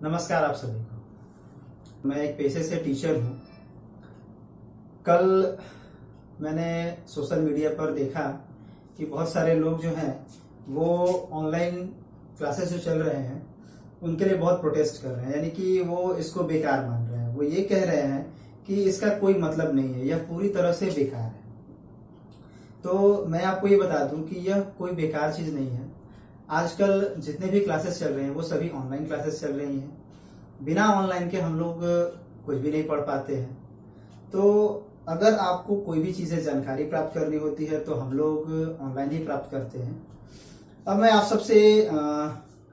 नमस्कार आप सभी को। मैं एक पेशे से टीचर हूँ। कल मैंने सोशल मीडिया पर देखा कि बहुत सारे लोग जो हैं वो ऑनलाइन क्लासेस जो चल रहे हैं उनके लिए बहुत प्रोटेस्ट कर रहे हैं, यानी कि वो इसको बेकार मान रहे हैं। वो ये कह रहे हैं कि इसका कोई मतलब नहीं है, यह पूरी तरह से बेकार है। तो मैं आपको ये बता दूं कि यह कोई बेकार चीज नहीं है। आजकल जितने भी क्लासेस चल रहे हैं वो सभी ऑनलाइन क्लासेस चल रही हैं। बिना ऑनलाइन के हम लोग कुछ भी नहीं पढ़ पाते हैं। तो अगर आपको कोई भी चीजें जानकारी प्राप्त करनी होती है तो हम लोग ऑनलाइन ही प्राप्त करते हैं। अब मैं आप सबसे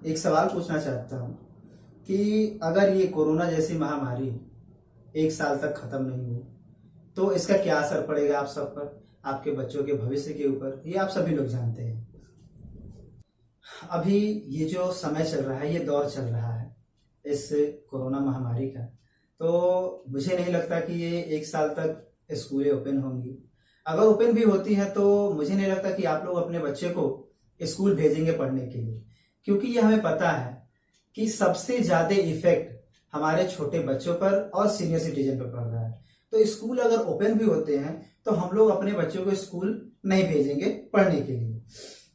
एक सवाल पूछना चाहता हूँ कि अगर ये कोरोना जैसी महामारी 1 साल तक खत्म नहीं हुई तो इसका क्या असर पड़ेगा आप सब पर, आपके बच्चों के भविष्य के ऊपर, ये आप सभी लोग जानते हैं। अभी ये जो समय चल रहा है, ये दौर चल रहा है इस कोरोना महामारी का, तो मुझे नहीं लगता कि ये 1 साल तक स्कूलें ओपन होंगी। अगर ओपन भी होती है तो मुझे नहीं लगता कि आप लोग अपने बच्चे को स्कूल भेजेंगे पढ़ने के लिए, क्योंकि ये हमें पता है कि सबसे ज्यादा इफेक्ट हमारे छोटे बच्चों पर और सीनियर सिटीजन पर पड़ रहा है। तो स्कूल अगर ओपन भी होते हैं तो हम लोग अपने बच्चों को स्कूल नहीं भेजेंगे पढ़ने के लिए।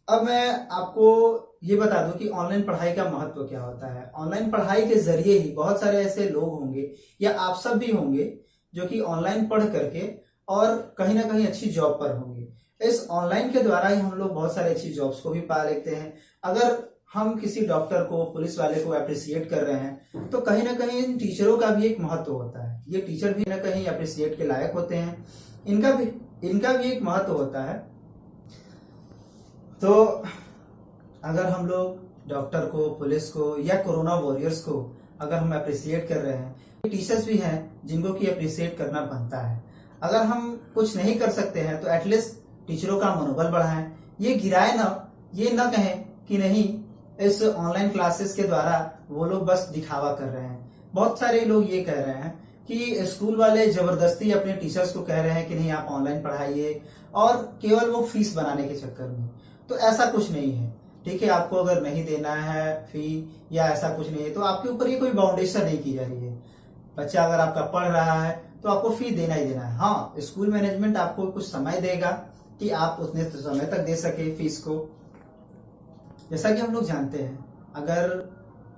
अब मैं आपको ये बता दूं कि ऑनलाइन पढ़ाई का महत्व क्या होता है। ऑनलाइन पढ़ाई के जरिए ही बहुत सारे ऐसे लोग होंगे या आप सब भी होंगे जो कि ऑनलाइन पढ़ करके और कहीं ना कहीं अच्छी जॉब पर होंगे। इस ऑनलाइन के द्वारा ही हम लोग बहुत सारे अच्छी जॉब्स को भी पा लेते हैं। अगर हम किसी डॉक्टर को, पुलिस वाले को अप्रिसिएट कर रहे हैं तो कहीं ना कहीं इन टीचरों का भी एक महत्व होता है। ये टीचर भी ना कहीं अप्रिसिएट के लायक होते हैं, इनका भी एक महत्व होता है। तो अगर हम लोग डॉक्टर को, पुलिस को या कोरोना वॉरियर्स को अगर हम अप्रिसिएट कर रहे हैं, टीचर्स भी हैं जिनको कि अप्रिसिएट करना बनता है। अगर हम कुछ नहीं कर सकते हैं तो एटलीस्ट टीचरों का मनोबल बढ़ाएं। ये गिराए ना, ये ना कहें कि नहीं इस ऑनलाइन क्लासेस के द्वारा वो लोग बस दिखावा कर रहे हैं। बहुत सारे लोग ये कह रहे हैं कि स्कूल वाले जबरदस्ती अपने टीचर्स को कह रहे हैं कि नहीं आप ऑनलाइन पढ़ाइए, और केवल वो फीस बनाने के चक्कर में। तो ऐसा कुछ नहीं है। ठीक है, आपको अगर नहीं देना है फी या ऐसा कुछ नहीं है तो आपके ऊपर ये कोई बाउंडेशन नहीं की जा रही है। बच्चा अगर आपका पढ़ रहा है तो आपको फी देना ही देना है। हाँ, स्कूल मैनेजमेंट आपको कुछ समय देगा कि आप उतने समय तक दे सके फीस को। जैसा कि हम लोग जानते हैं, अगर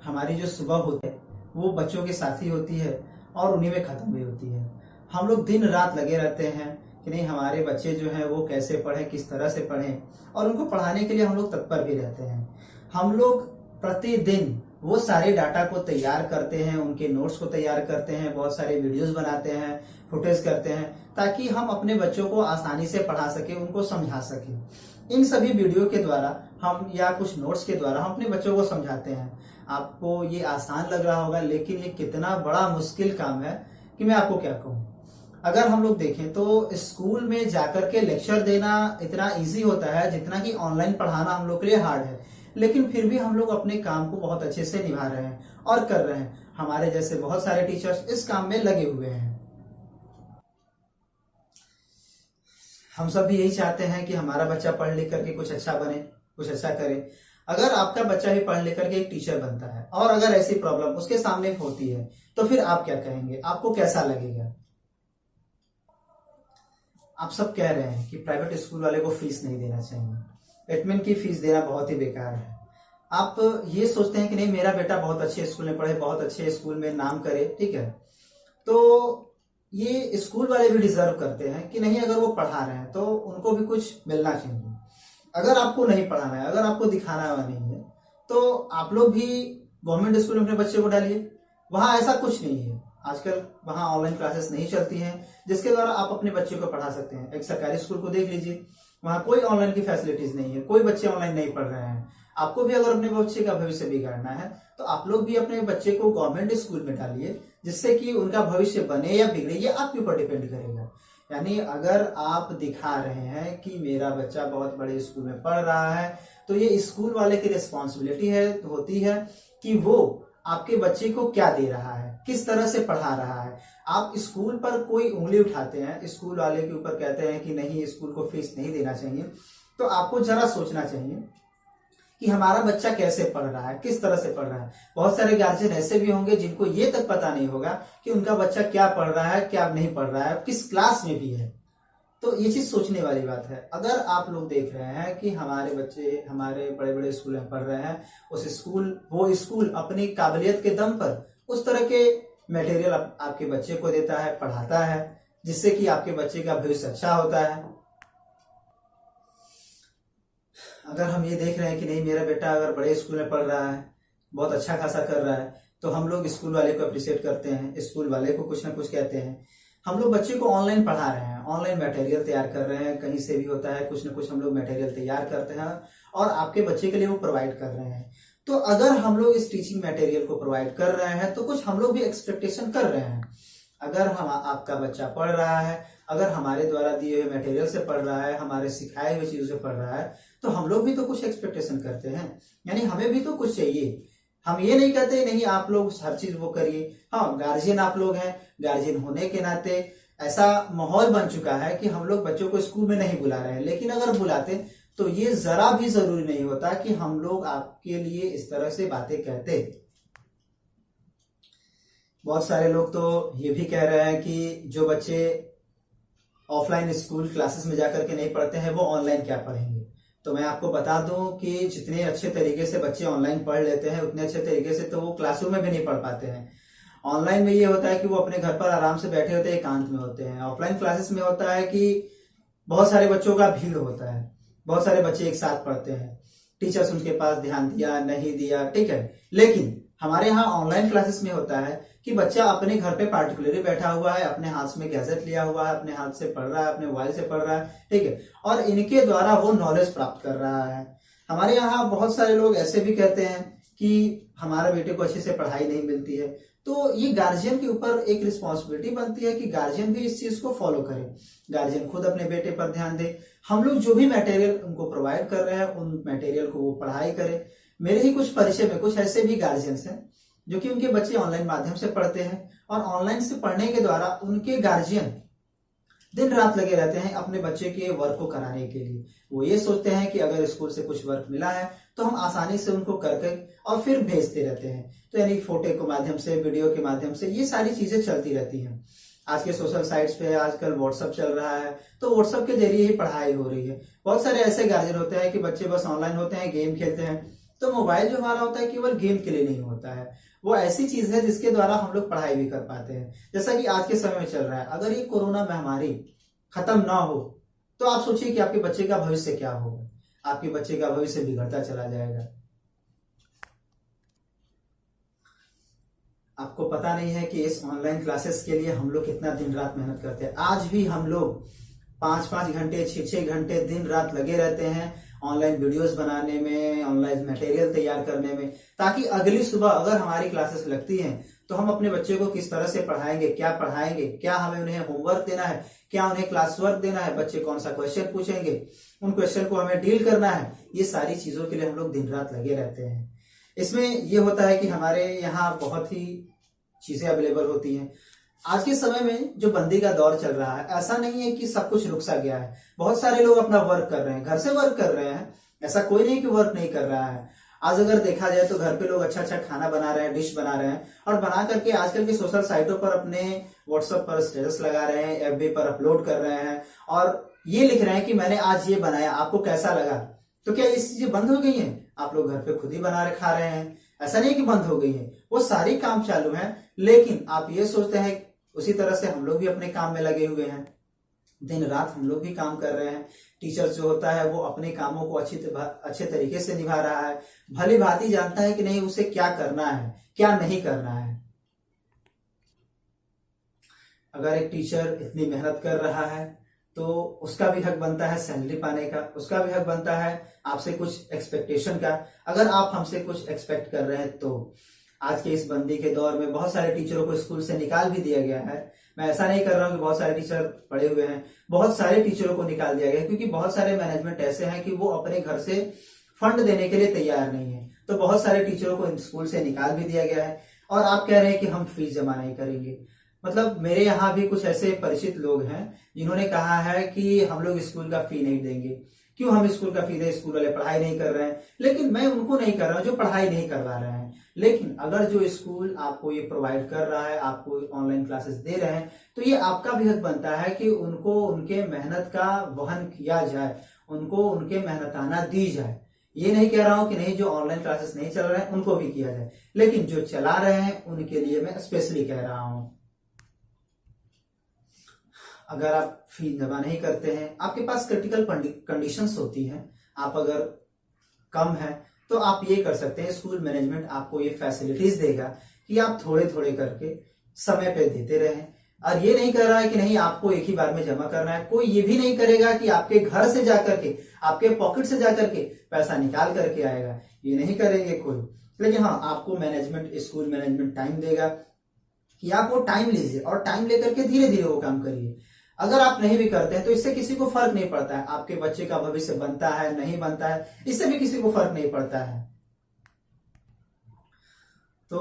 हमारी जो सुबह होती है वो बच्चों के साथ ही होती है और उन्हीं में खत्म भी होती है। हम लोग दिन रात लगे रहते हैं कि नहीं हमारे बच्चे जो हैं वो कैसे पढ़ें, किस तरह से पढ़ें, और उनको पढ़ाने के लिए हम लोग तत्पर भी रहते हैं। हम लोग प्रतिदिन वो सारे डाटा को तैयार करते हैं, उनके नोट्स को तैयार करते हैं, बहुत सारे वीडियोस बनाते हैं, फुटेज करते हैं, ताकि हम अपने बच्चों को आसानी से पढ़ा सके, उनको समझा सके। इन सभी वीडियो के द्वारा हम या कुछ नोट्स के द्वारा हम अपने बच्चों को समझाते हैं। आपको ये आसान लग रहा होगा, लेकिन ये कितना बड़ा मुश्किल काम है कि मैं आपको क्या कहूँ। अगर हम लोग देखें तो स्कूल में जाकर के लेक्चर देना इतना इजी होता है जितना कि ऑनलाइन पढ़ाना हम लोग के लिए हार्ड है, लेकिन फिर भी हम लोग अपने काम को बहुत अच्छे से निभा रहे हैं और कर रहे हैं। हमारे जैसे बहुत सारे टीचर्स इस काम में लगे हुए हैं। हम सब भी यही चाहते हैं कि हमारा बच्चा पढ़ लिख करके कुछ अच्छा बने, कुछ अच्छा करे। अगर आपका बच्चा भी पढ़ लिख करके एक टीचर बनता है और अगर ऐसी प्रॉब्लम उसके सामने होती है तो फिर आप क्या कहेंगे, आपको कैसा लगेगा? आप सब कह रहे हैं कि प्राइवेट स्कूल वाले को फीस नहीं देना चाहिए, एडमिन की फीस देना बहुत ही बेकार है। आप ये सोचते हैं कि नहीं मेरा बेटा बहुत अच्छे स्कूल में पढ़े, बहुत अच्छे स्कूल में नाम करे, ठीक है, तो ये स्कूल वाले भी डिजर्व करते हैं कि नहीं अगर वो पढ़ा रहे हैं तो उनको भी कुछ मिलना चाहिए। अगर आपको नहीं पढ़ाना है, अगर आपको दिखाना नहीं है, तो आप लोग भी गवर्नमेंट स्कूल में अपने बच्चे को डालिए। वहां ऐसा कुछ नहीं है, आजकल वहां ऑनलाइन क्लासेस नहीं चलती हैं जिसके द्वारा आप अपने बच्चे को पढ़ा सकते हैं। एक सरकारी स्कूल को देख लीजिए, वहां कोई ऑनलाइन की फैसिलिटीज नहीं है, कोई बच्चे ऑनलाइन नहीं पढ़ रहे हैं। आपको भी अगर अपने बच्चे का भविष्य बिगाड़ना है तो आप लोग भी अपने बच्चे को गवर्नमेंट स्कूल में डालिए, जिससे कि उनका भविष्य बने या बिगड़े ये आपके ऊपर डिपेंड करेगा। यानी अगर आप दिखा रहे हैं कि मेरा बच्चा बहुत बड़े स्कूल में पढ़ रहा है तो ये स्कूल वाले की रिस्पॉन्सिबिलिटी होती है कि वो आपके बच्चे को क्या दे रहा है, किस तरह से पढ़ा रहा है। आप स्कूल पर कोई उंगली उठाते हैं, स्कूल वाले के ऊपर कहते हैं कि नहीं स्कूल को फीस नहीं देना चाहिए, तो आपको जरा सोचना चाहिए कि हमारा बच्चा कैसे पढ़ रहा है, किस तरह से पढ़ रहा है। बहुत सारे गार्जियन ऐसे भी होंगे जिनको ये तक पता नहीं होगा कि उनका बच्चा क्या पढ़ रहा है, क्या नहीं पढ़ रहा है, किस क्लास में भी है। तो ये चीज सोचने वाली बात है। अगर आप लोग देख रहे हैं कि हमारे बच्चे हमारे बड़े बड़े स्कूल में पढ़ रहे हैं, वो स्कूल अपनी काबिलियत के दम पर उस तरह के मटेरियल आपके बच्चे को देता है, पढ़ाता है, जिससे कि आपके बच्चे का भविष्य अच्छा होता है। अगर हम ये देख रहे हैं कि नहीं, मेरा बेटा अगर बड़े स्कूल में पढ़ रहा है, बहुत अच्छा खासा कर रहा है, तो हम लोग स्कूल वाले को अप्रिशिएट करते हैं, स्कूल वाले को कुछ ना कुछ कहते हैं। हम लोग बच्चे को ऑनलाइन पढ़ा रहे हैं, ऑनलाइन मटेरियल तैयार कर रहे हैं, कहीं से भी होता है कुछ ना कुछ हम लोग मटेरियल तैयार करते हैं और आपके बच्चे के लिए वो प्रोवाइड कर रहे हैं। तो अगर हम लोग इस टीचिंग मटेरियल को प्रोवाइड कर रहे हैं तो कुछ हम लोग भी एक्सपेक्टेशन कर रहे हैं। अगर हम आपका बच्चा पढ़ रहा है, अगर हमारे द्वारा दिए हुए मटेरियल से पढ़ रहा है, हमारे सिखाए हुए चीजों से पढ़ रहा है, तो हम लोग भी तो कुछ एक्सपेक्टेशन करते हैं, यानी हमें भी तो कुछ चाहिए। हम ये नहीं कहते नहीं आप लोग हर चीज वो करिए। हाँ, गार्जियन आप लोग हैं, गार्जियन होने के नाते ऐसा माहौल बन चुका है कि हम लोग बच्चों को स्कूल में नहीं बुला रहे हैं, लेकिन अगर बुलाते तो ये जरा भी जरूरी नहीं होता कि हम लोग आपके लिए इस तरह से बातें कहते। बहुत सारे लोग तो ये भी कह रहे हैं कि जो बच्चे ऑफलाइन स्कूल क्लासेस में जाकर के नहीं पढ़ते हैं वो ऑनलाइन क्या पढ़ेंगे। तो मैं आपको बता दूं कि जितने अच्छे तरीके से बच्चे ऑनलाइन पढ़ लेते हैं उतने अच्छे तरीके से तो वो क्लासरूम में भी नहीं पढ़ पाते हैं। ऑनलाइन में ये होता है कि वो अपने घर पर आराम से बैठे होते हैं, एकांत में होते हैं। ऑफलाइन क्लासेस में होता है कि बहुत सारे बच्चों का भीड़ होता है, बहुत सारे बच्चे एक साथ पढ़ते हैं, टीचर्स उनके पास ध्यान दिया नहीं दिया, ठीक है। लेकिन हमारे यहाँ ऑनलाइन क्लासेस में होता है कि बच्चा अपने घर पे पार्टिकुलरली बैठा हुआ है, अपने हाथ में गैजेट लिया हुआ है, अपने हाथ से पढ़ रहा है, अपने मोबाइल से पढ़ रहा है, ठीक है, और इनके द्वारा वो नॉलेज प्राप्त कर रहा है। हमारे यहाँ बहुत सारे लोग ऐसे भी कहते हैं कि हमारे बेटे को अच्छे से पढ़ाई नहीं मिलती है। तो ये गार्जियन के ऊपर एक रिस्पॉन्सिबिलिटी बनती है कि गार्जियन भी इस चीज को फॉलो करे, गार्जियन खुद अपने बेटे पर ध्यान दे। हम लोग जो भी मटेरियल उनको प्रोवाइड कर रहे हैं उन मटेरियल को वो पढ़ाई करे। मेरे ही कुछ परिचय में कुछ ऐसे भी गार्जियंस हैं जो कि उनके बच्चे ऑनलाइन माध्यम से पढ़ते हैं और ऑनलाइन से पढ़ने के द्वारा उनके गार्जियन दिन रात लगे रहते हैं अपने बच्चे के वर्क को कराने के लिए। वो ये सोचते हैं कि अगर स्कूल से कुछ वर्क मिला है तो हम आसानी से उनको करके और फिर भेजते रहते हैं। तो यानी फोटो के माध्यम से, वीडियो के माध्यम से ये सारी चीजें चलती रहती हैं। आज के सोशल साइट्स पे आजकल व्हाट्सएप चल रहा है, तो व्हाट्सएप के जरिए ही पढ़ाई हो रही है। बहुत सारे ऐसे गार्जियन होते हैं कि बच्चे बस ऑनलाइन होते हैं, गेम खेलते हैं। तो मोबाइल जो हमारा होता है केवल गेम के लिए नहीं होता है, वो ऐसी चीज है जिसके द्वारा हम लोग पढ़ाई भी कर पाते हैं। जैसा कि आज के समय में चल रहा है, अगर ये कोरोना महामारी खत्म ना हो तो आप सोचिए कि आपके बच्चे का भविष्य क्या होगा। आपके बच्चे का भविष्य बिगड़ता चला जाएगा। आपको पता नहीं है कि इस ऑनलाइन क्लासेस के लिए हम लोग कितना दिन रात मेहनत करते हैं। आज भी हम लोग 5-5 घंटे 6-6 घंटे दिन रात लगे रहते हैं ऑनलाइन वीडियोस बनाने में, ऑनलाइन मटेरियल तैयार करने में, ताकि अगली सुबह अगर हमारी क्लासेस लगती हैं तो हम अपने बच्चे को किस तरह से पढ़ाएंगे, क्या हमें उन्हें होमवर्क देना है, क्या उन्हें क्लास वर्क देना है, बच्चे कौन सा क्वेश्चन पूछेंगे, उन क्वेश्चन को हमें डील करना है। ये सारी चीजों के लिए हम लोग दिन रात लगे रहते हैं। इसमें ये होता है कि हमारे यहाँ बहुत ही चीजें अवेलेबल होती हैं। आज के समय में जो बंदी का दौर चल रहा है, ऐसा नहीं है कि सब कुछ रुक सा गया है। बहुत सारे लोग अपना वर्क कर रहे हैं, घर से वर्क कर रहे हैं, ऐसा कोई नहीं कि वर्क नहीं कर रहा है। आज अगर देखा जाए तो घर पे लोग अच्छा अच्छा खाना बना रहे हैं, डिश बना रहे हैं और बना करके आजकल की सोशल साइटों पर अपने व्हाट्सएप पर स्टेटस लगा रहे हैं, एफबी पर अपलोड कर रहे हैं और ये लिख रहे हैं कि मैंने आज ये बनाया, आपको कैसा लगा। तो क्या ये चीजें बंद हो गई हैं? आप लोग घर पे खुद ही बना रहे खा रहे हैं, ऐसा नहीं कि बंद हो गई है, वो सारी काम चालू है। लेकिन आप ये सोचते हैं उसी तरह से हम लोग भी अपने काम में लगे हुए हैं, दिन रात हम लोग भी काम कर रहे हैं। टीचर जो होता है वो अपने कामों को अच्छे तरीके से निभा रहा है, भली भांति जानता है कि नहीं उसे क्या करना है, क्या नहीं करना है। अगर एक टीचर इतनी मेहनत कर रहा है तो उसका भी हक बनता है सैलरी पाने का, उसका भी हक बनता है आपसे कुछ एक्सपेक्टेशन का। अगर आप हमसे कुछ एक्सपेक्ट कर रहे हैं तो आज के इस बंदी के दौर में बहुत सारे टीचरों को स्कूल से निकाल भी दिया गया है। मैं ऐसा नहीं कर रहा हूं कि बहुत सारे टीचर पढ़े हुए हैं, बहुत सारे टीचरों को निकाल दिया गया है क्योंकि बहुत सारे मैनेजमेंट ऐसे हैं कि वो अपने घर से फंड देने के लिए तैयार नहीं है। तो बहुत सारे टीचरों को स्कूल से निकाल भी दिया गया है और आप कह रहे हैं कि हम फीस जमा नहीं करेंगे। मतलब मेरे यहाँ भी कुछ ऐसे परिचित लोग हैं जिन्होंने कहा है कि हम लोग स्कूल का फी नहीं देंगे क्यों हम स्कूल का फी दें, स्कूल वाले पढ़ाई नहीं कर रहे हैं। लेकिन मैं उनको नहीं कर रहा हूँ जो पढ़ाई नहीं करवा रहे हैं। लेकिन अगर जो स्कूल आपको ये प्रोवाइड कर रहा है, आपको ऑनलाइन क्लासेस दे रहे हैं, तो ये आपका भी हक बनता है कि उनको उनके मेहनत का वहन किया जाए, उनको उनके मेहनताना दी जाए। ये नहीं कह रहा हूं कि नहीं, जो ऑनलाइन क्लासेस नहीं चल रहे हैं उनको भी किया जाए, लेकिन जो चला रहे हैं उनके लिए मैं स्पेशली कह रहा हूं। अगर आप फी जमा नहीं करते हैं, आपके पास क्रिटिकल कंडीशंस होती हैं, आप अगर कम है तो आप ये कर सकते हैं, स्कूल मैनेजमेंट आपको ये फैसिलिटीज देगा कि आप थोड़े थोड़े करके समय पे देते रहें। और ये नहीं कर रहा है कि नहीं आपको एक ही बार में जमा करना है। कोई ये भी नहीं करेगा कि आपके घर से जाकर के, आपके पॉकेट से जाकर के पैसा निकाल करके आएगा, ये नहीं करेंगे कोई। लेकिन हाँ, आपको मैनेजमेंट, स्कूल मैनेजमेंट टाइम देगा कि आप वो टाइम लीजिए और टाइम लेकर के धीरे धीरे वो काम करिए। अगर आप नहीं भी करते हैं तो इससे किसी को फर्क नहीं पड़ता है, आपके बच्चे का भविष्य बनता है नहीं बनता है, इससे भी किसी को फर्क नहीं पड़ता है। तो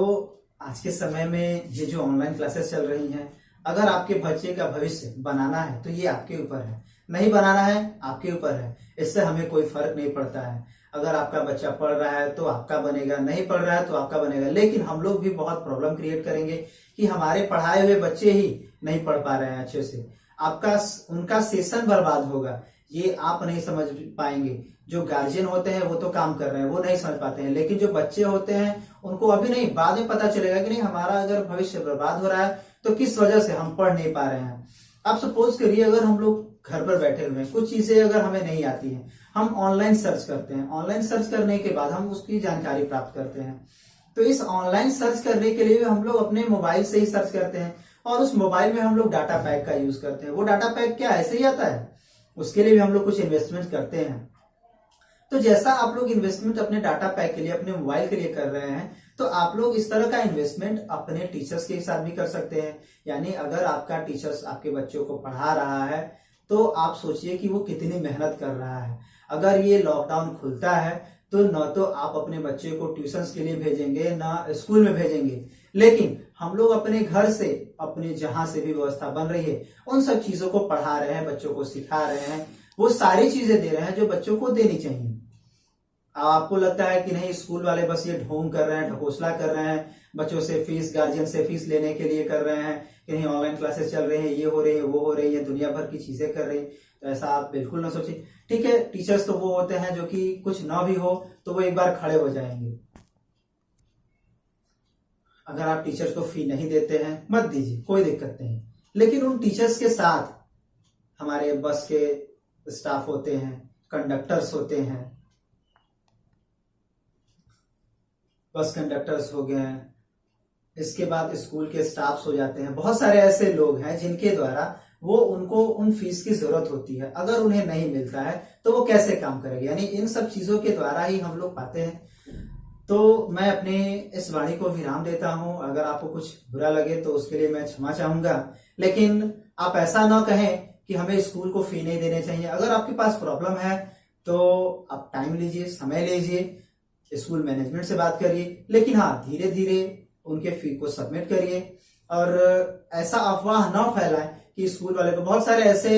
आज के समय में ये जो ऑनलाइन क्लासेस चल रही हैं, अगर आपके बच्चे का भविष्य बनाना है तो ये आपके ऊपर है, नहीं बनाना है आपके ऊपर है। इससे हमें कोई फर्क नहीं पड़ता है। अगर आपका बच्चा पढ़ रहा है तो आपका बनेगा, नहीं पढ़ रहा है तो आपका बनेगा। लेकिन हम लोग भी बहुत प्रॉब्लम क्रिएट करेंगे कि हमारे पढ़ाए हुए बच्चे ही नहीं पढ़ पा रहे हैं अच्छे से, उनका सेशन बर्बाद होगा, ये आप नहीं समझ पाएंगे। जो गार्जियन होते हैं वो तो काम कर रहे हैं, वो नहीं समझ पाते हैं, लेकिन जो बच्चे होते हैं उनको अभी नहीं, बाद में पता चलेगा कि नहीं, हमारा अगर भविष्य बर्बाद हो रहा है तो किस वजह से हम पढ़ नहीं पा रहे हैं। आप सपोज करिए, अगर हम लोग घर पर बैठे हुए हैं, कुछ चीजें अगर हमें नहीं आती हैं, हम ऑनलाइन सर्च करते हैं, ऑनलाइन सर्च करने के बाद हम उसकी जानकारी प्राप्त करते हैं। तो इस ऑनलाइन सर्च करने के लिए हम लोग अपने मोबाइल से ही सर्च करते हैं, और उस मोबाइल में हम लोग डाटा पैक का यूज करते हैं। वो डाटा पैक क्या ऐसे ही आता है, उसके लिए भी हम लोग कुछ इन्वेस्टमेंट करते हैं। तो जैसा आप लोग इन्वेस्टमेंट अपने डाटा पैक के लिए, अपने मोबाइल के लिए कर रहे हैं, तो आप लोग इस तरह का इन्वेस्टमेंट अपने टीचर्स के साथ भी कर सकते हैं। यानी अगर आपका टीचर्स आपके बच्चों को पढ़ा रहा है तो आप सोचिए कि वो कितनी मेहनत कर रहा है। अगर ये लॉकडाउन खुलता है तो न तो आप अपने बच्चे को ट्यूशंस के लिए भेजेंगे, ना स्कूल में भेजेंगे, लेकिन हम लोग अपने घर से, अपने जहां से भी व्यवस्था बन रही है, उन सब चीजों को पढ़ा रहे हैं, बच्चों को सिखा रहे हैं, वो सारी चीजें दे रहे हैं जो बच्चों को देनी चाहिए। आपको लगता है कि नहीं, स्कूल वाले बस ये ढोंग कर रहे हैं, ढकोसला कर रहे हैं, बच्चों से फीस, गार्जियन से फीस लेने के लिए कर रहे हैं कि नहीं ऑनलाइन क्लासेस चल रहे हैं, ये हो रही है, वो हो रही है, दुनिया भर की चीजें कर रही है। तो ऐसा आप बिल्कुल ना सोचिए। ठीक है, टीचर्स तो वो होते हैं जो कि कुछ ना भी हो तो वो एक बार खड़े हो जाएंगे। अगर आप टीचर्स को फी नहीं देते हैं, मत दीजिए, कोई दिक्कत नहीं। लेकिन उन टीचर्स के साथ हमारे बस के स्टाफ होते हैं, कंडक्टर्स होते हैं, बस कंडक्टर्स हो गए हैं, इसके बाद स्कूल के स्टाफ्स हो जाते हैं। बहुत सारे ऐसे लोग हैं जिनके द्वारा उनको उन फीस की जरूरत होती है, अगर उन्हें नहीं मिलता है तो वो कैसे काम करेंगे। यानी इन सब चीजों के द्वारा ही हम लोग पाते हैं। तो मैं अपने इस वाणी को विराम देता हूं। अगर आपको कुछ बुरा लगे तो उसके लिए मैं क्षमा चाहूंगा, लेकिन आप ऐसा ना कहें कि हमें स्कूल को फी नहीं देने चाहिए। अगर आपके पास प्रॉब्लम है तो आप टाइम लीजिए, समय लीजिए, स्कूल मैनेजमेंट से बात करिए, लेकिन हाँ, धीरे धीरे उनके फी को सबमिट करिए। और ऐसा अफवाह ना फैलाएं कि स्कूल वाले को, बहुत सारे ऐसे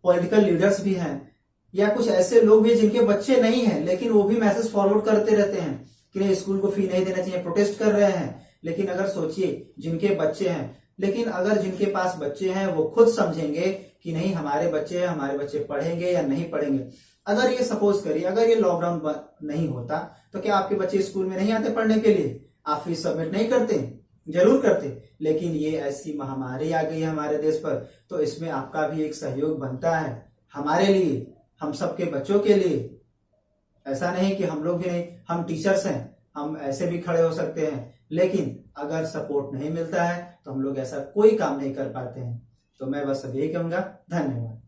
पॉलिटिकल लीडर्स भी हैं या कुछ ऐसे लोग भी जिनके बच्चे नहीं हैं, लेकिन वो भी मैसेज फॉरवर्ड करते रहते हैं कि नहीं स्कूल को फी नहीं देना चाहिए, प्रोटेस्ट कर रहे हैं। लेकिन अगर सोचिए, जिनके बच्चे हैं, लेकिन अगर जिनके पास बच्चे हैं वो खुद समझेंगे कि नहीं हमारे बच्चे हैं, हमारे बच्चे पढ़ेंगे या नहीं पढ़ेंगे। अगर ये सपोज करिए, अगर ये लॉकडाउन नहीं होता तो क्या आपके बच्चे स्कूल में नहीं आते पढ़ने के लिए? आप फीस सबमिट नहीं करते? जरूर करते। लेकिन ये ऐसी महामारी आ गई है हमारे देश पर, तो इसमें आपका भी एक सहयोग बनता है हमारे लिए, हम सबके बच्चों के लिए। ऐसा नहीं कि हम लोग भी नहीं, हम टीचर्स हैं, हम ऐसे भी खड़े हो सकते हैं, लेकिन अगर सपोर्ट नहीं मिलता है तो हम लोग ऐसा कोई काम नहीं कर पाते हैं। तो मैं बस अब यही कहूंगा, धन्यवाद।